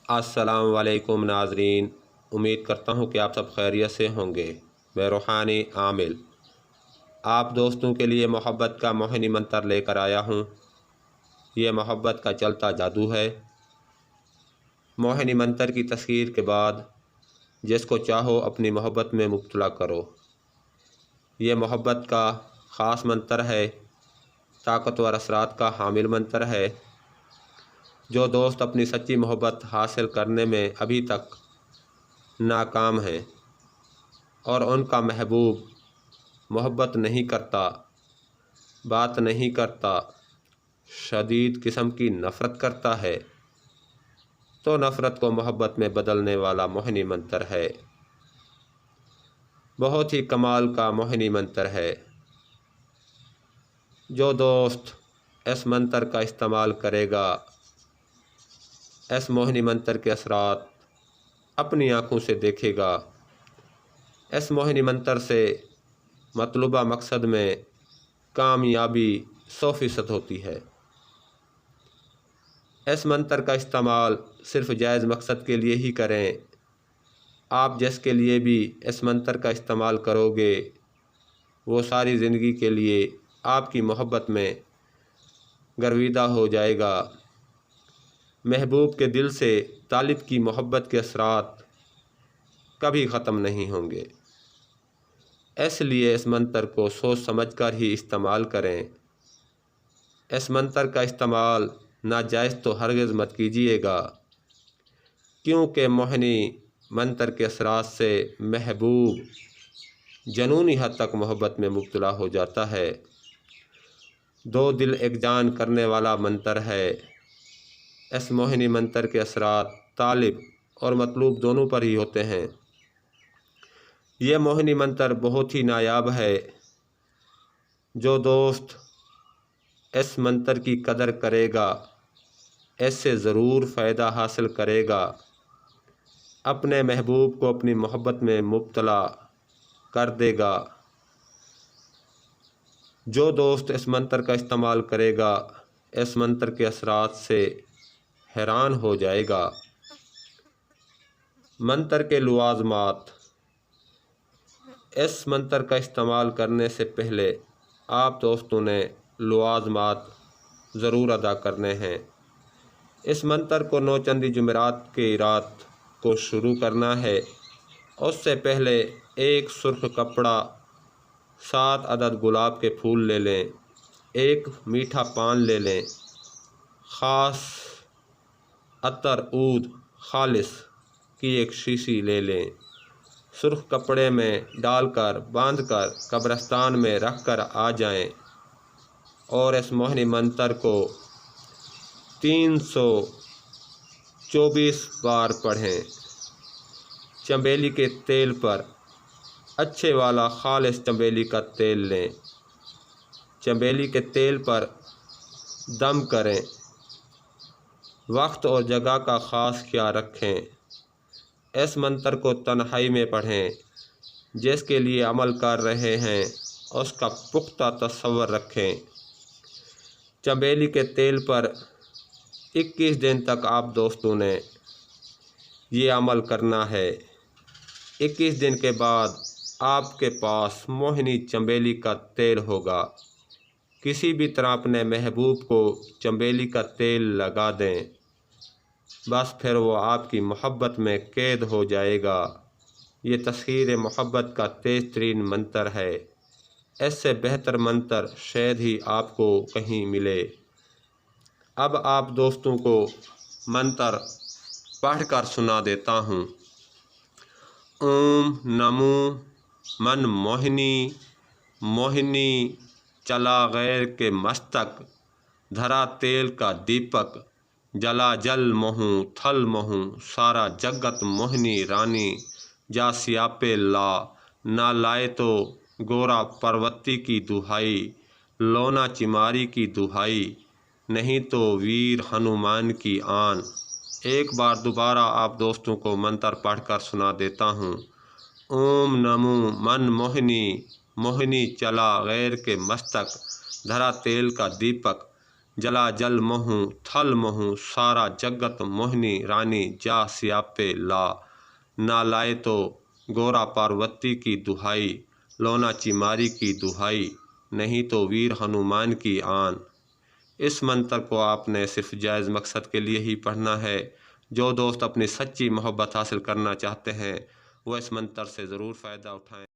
अस्सलाम वालेकुम नाज़रीन। उम्मीद करता हूँ कि आप सब खैरियत से होंगे। मैं रूहानी आमिल आप दोस्तों के लिए मोहब्बत का मोहिनी मंत्र लेकर आया हूँ। ये मोहब्बत का चलता जादू है। मोहिनी मंत्र की तस्कीर के बाद जिसको चाहो अपनी मोहब्बत में मुब्तला करो। ये मोहब्बत का ख़ास मंत्र है, ताकतवर असरात का हामिल मंत्र है। जो दोस्त अपनी सच्ची मोहब्बत हासिल करने में अभी तक नाकाम हैं और उनका महबूब मोहब्बत नहीं करता, बात नहीं करता, शदीद किस्म की नफ़रत करता है, तो नफ़रत को मोहब्बत में बदलने वाला मोहिनी मंत्र है। बहुत ही कमाल का मोहिनी मंत्र है। जो दोस्त इस मंत्र का इस्तेमाल करेगा, इस मोहिनी मंत्र के असरात अपनी आँखों से देखेगा। इस मोहिनी मंत्र से मतलूबा मकसद में कामयाबी 100% होती है। इस मंत्र का इस्तेमाल सिर्फ़ जायज़ मकसद के लिए ही करें। आप जिसके लिए भी इस मंत्र का इस्तेमाल करोगे, वो सारी ज़िंदगी के लिए आपकी मोहब्बत में गर्विदा हो जाएगा। महबूब के दिल से तालिब की मोहब्बत के असरात कभी ख़त्म नहीं होंगे। इसलिए इस मंत्र को सोच समझ कर ही इस्तेमाल करें। इस मंत्र का इस्तेमाल नाजायज़ तो हरगिज़ मत कीजिएगा, क्योंकि मोहिनी मंत्र के असरात से महबूब जनूनी हद तक मोहब्बत में मुब्तला हो जाता है। दो दिल एक जान करने वाला मंत्र है। इस मोहिनी मंत्र के असरात तालिब और मतलूब दोनों पर ही होते हैं। ये मोहिनी मंत्र बहुत ही नायाब है। जो दोस्त इस मंत्र की कदर करेगा, इससे ज़रूर फ़ायदा हासिल करेगा। अपने महबूब को अपनी मोहब्बत में मुब्तला कर देगा। जो दोस्त इस मंत्र का इस्तेमाल करेगा, इस मंत्र के असरात से हैरान हो जाएगा। मंत्र के लवाज़मात। इस मंत्र का इस्तेमाल करने से पहले आप दोस्तों ने लवाज़मात ज़रूर अदा करने हैं। इस मंत्र को 9 चंदी जुमेरात की रात को शुरू करना है। उससे पहले एक सुर्ख कपड़ा, 7 अदद गुलाब के फूल ले लें, एक मीठा पान ले लें, ख़ास अतर ऊद खालिस की एक शीशी ले लें। सुर्ख कपड़े में डालकर बांधकर कब्रिस्तान में रख कर आ जाएं और इस मोहिनी मंत्र को 324 बार पढ़ें। चंबेली के तेल पर अच्छे वाला खालिस चंबेली का तेल लें। चंबेली के तेल पर दम करें। वक्त और जगह का ख़ास ख्याल रखें। इस मंत्र को तन्हाई में पढ़ें। जिसके लिए अमल कर रहे हैं उसका पुख्ता तस्वर रखें। चंबेली के तेल पर 21 दिन तक आप दोस्तों ने ये अमल करना है। 21 दिन के बाद आपके पास मोहिनी चंबेली का तेल होगा। किसी भी तरह अपने महबूब को चंबेली का तेल लगा दें, बस फिर वो आपकी मोहब्बत में कैद हो जाएगा। ये तस्खीर मोहब्बत का तेज़ तरीन मंत्र है। इससे बेहतर मंत्र शायद ही आपको कहीं मिले। अब आप दोस्तों को मंत्र पढ़ कर सुना देता हूँ। ओम नमो मन मोहिनी, मोहिनी चला गैर के मस्तक, धरा तेल का दीपक, जला जल मोहूँ थल मोहूँ, सारा जगत मोहिनी रानी, जा सियापे ला, ना लाए तो गोरा पर्वती की दुहाई, लोना चिमारी की दुहाई, नहीं तो वीर हनुमान की आन। एक बार दोबारा आप दोस्तों को मंत्र पढ़कर सुना देता हूँ। ओम नमो मन मोहिनी, मोहिनी चला गैर के मस्तक, धरा तेल का दीपक, जला जल मोहूँ थल मोहूँ सारा जगत मोहिनी रानी जा सियापे ला। ना लाए तो गोरा पार्वती की दुहाई, लोना चिमारी की दुहाई, नहीं तो वीर हनुमान की आन। इस मंत्र को आपने सिर्फ जायज़ मकसद के लिए ही पढ़ना है। जो दोस्त अपनी सच्ची मोहब्बत हासिल करना चाहते हैं वो इस मंत्र से ज़रूर फ़ायदा उठाएं।